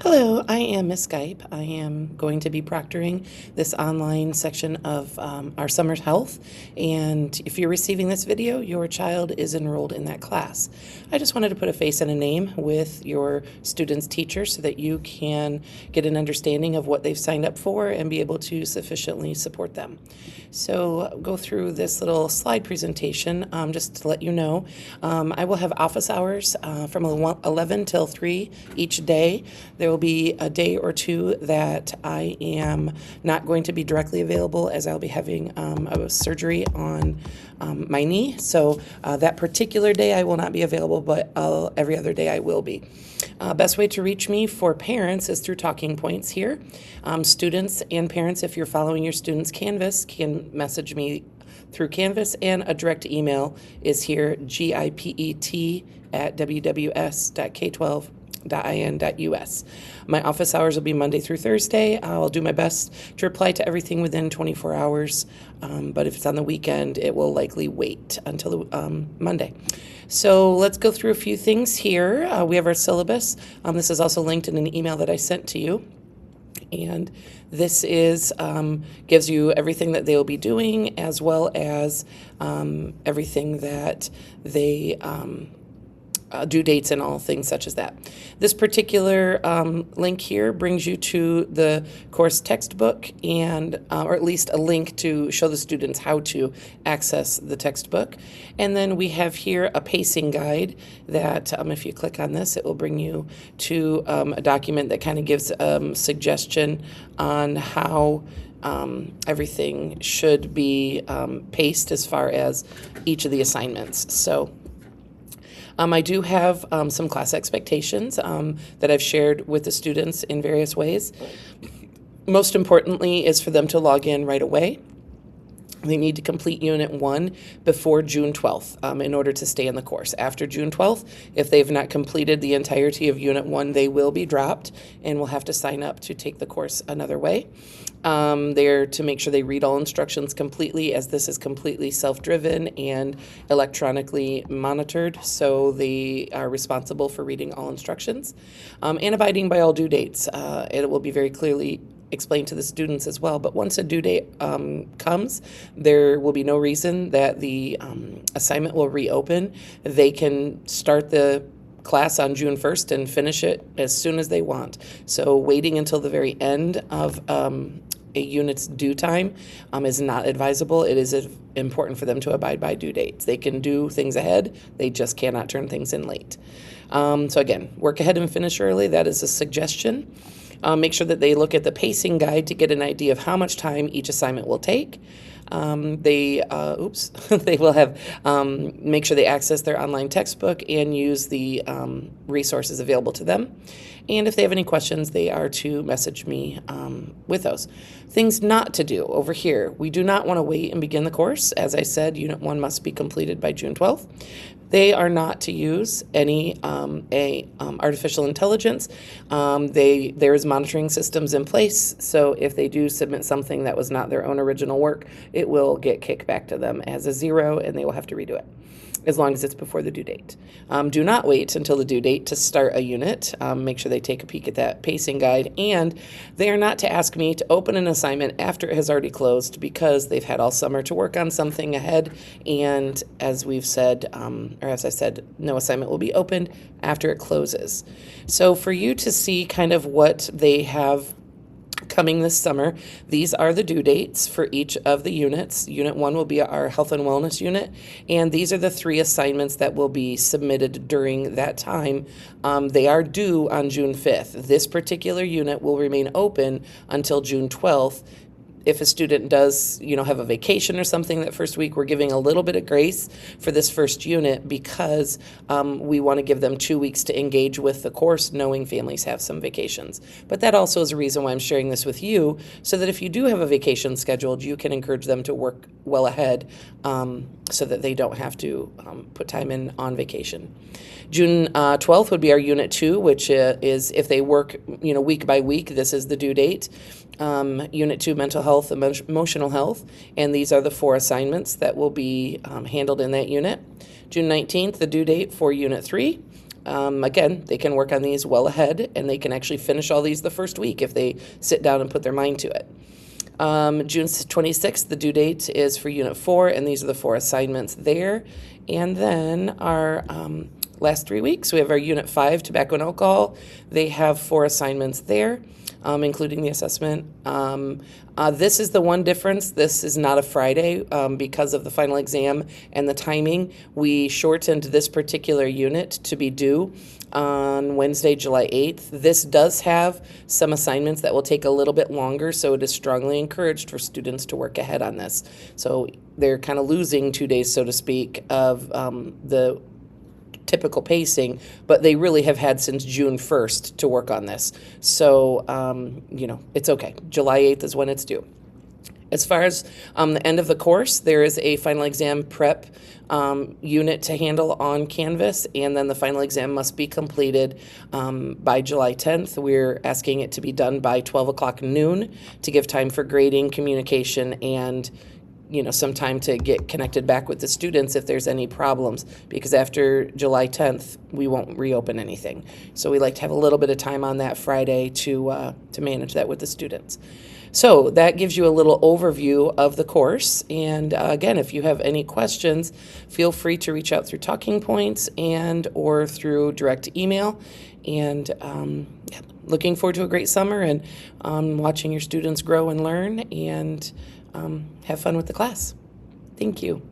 Hello, I am Miss Skype. I am going to be proctoring this online section of our summer health, and if you're receiving this video, your child is enrolled in that class. I just wanted to put a face and a name with your student's teacher so that you can get an understanding of what they've signed up for and be able to sufficiently support them. So go through this little slide presentation just to let you know. I will have office hours from 11 till 3 each day. There will be a day or two that I am not going to be directly available as I'll be having a surgery on my knee. So that particular day I will not be available, but every other day I will be. Best way to reach me for parents is through talking points here. Students and parents, if you're following your student's Canvas, can message me through Canvas, and a direct email is here, gipet@wws.k12.in.us. My office hours will be Monday through Thursday. I'll do my best to reply to everything within 24 hours, but if it's on the weekend, it will likely wait until Monday. So let's go through a few things here. We have our syllabus. This is also linked in an email that I sent to you. And this is gives you everything that they will be doing, as well as everything that they due dates and all things such as that. This particular link here brings you to the course textbook, and or at least a link to show the students how to access the textbook. And then we have here a pacing guide that if you click on this, it will bring you to a document that kind of gives suggestion on how everything should be paced as far as each of the assignments. So I do have some class expectations that I've shared with the students in various ways. Most importantly is for them to log in right away. They need to complete Unit 1 before June 12th in order to stay in the course. After June 12th, if they've not completed the entirety of Unit 1, they will be dropped and will have to sign up to take the course another way. They're to make sure they read all instructions completely, as this is completely self-driven and electronically monitored, so they are responsible for reading all instructions and abiding by all due dates. It will be very clearly explained to the students as well, but once a due date comes, there will be no reason that the assignment will reopen. They can start the class on June 1st and finish it as soon as they want. So waiting until the very end of a unit's due time is not advisable. It is important for them to abide by due dates. They can do things ahead, they just cannot turn things in late. So again, work ahead and finish early. That is a suggestion. Make sure that they look at the pacing guide to get an idea of how much time each assignment will take. They will have, make sure they access their online textbook and use the resources available to them. And if they have any questions, they are to message me with those. Things not to do over here. We do not want to wait and begin the course. As I said, Unit 1 must be completed by June 12th. They are not to use any artificial intelligence. There is monitoring systems in place, so if they do submit something that was not their own original work, it will get kicked back to them as a 0, and they will have to redo it, as long as it's before the due date. Do not wait until the due date to start a unit. Make sure they take a peek at that pacing guide, and they are not to ask me to open an assignment after it has already closed, because they've had all summer to work on something ahead, and as we've said, or as I said, no assignment will be opened after it closes. So for you to see kind of what they have coming this summer, these are the due dates for each of the units. Unit 1 will be our health and wellness unit, and these are the 3 assignments that will be submitted during that time. They are due on June 5th. This particular unit will remain open until June 12th. If a student does, have a vacation or something that first week, we're giving a little bit of grace for this first unit, because we want to give them 2 weeks to engage with the course, knowing families have some vacations. But that also is a reason why I'm sharing this with you, so that if you do have a vacation scheduled, you can encourage them to work well ahead so that they don't have to put time in on vacation. June 12th would be our Unit 2, which is if they work, week by week, this is the due date. Unit 2, mental health, emotional health, and these are the 4 assignments that will be handled in that unit. June 19th, the due date for Unit 3. Again, they can work on these well ahead, and they can actually finish all these the first week if they sit down and put their mind to it. June 26th, the due date is for Unit 4, and these are the 4 assignments there. And then our last 3 weeks, we have our Unit 5, Tobacco and Alcohol. They have 4 assignments there, including the assessment. This is the one difference. This is not a Friday because of the final exam and the timing. We shortened this particular unit to be due on Wednesday, July 8th. This does have some assignments that will take a little bit longer, so it is strongly encouraged for students to work ahead on this. So they're kind of losing 2 days, so to speak, of the typical pacing, but they really have had since June 1st to work on this. So, it's okay. July 8th is when it's due. As far as the end of the course, there is a final exam prep unit to handle on Canvas, and then the final exam must be completed by July 10th. We're asking it to be done by 12 o'clock noon to give time for grading, communication, and some time to get connected back with the students if there's any problems, because after July 10th, we won't reopen anything. So we like to have a little bit of time on that Friday to manage that with the students. So that gives you a little overview of the course. And again, if you have any questions, feel free to reach out through Talking Points and or through direct email. And looking forward to a great summer and watching your students grow and learn and have fun with the class. Thank you.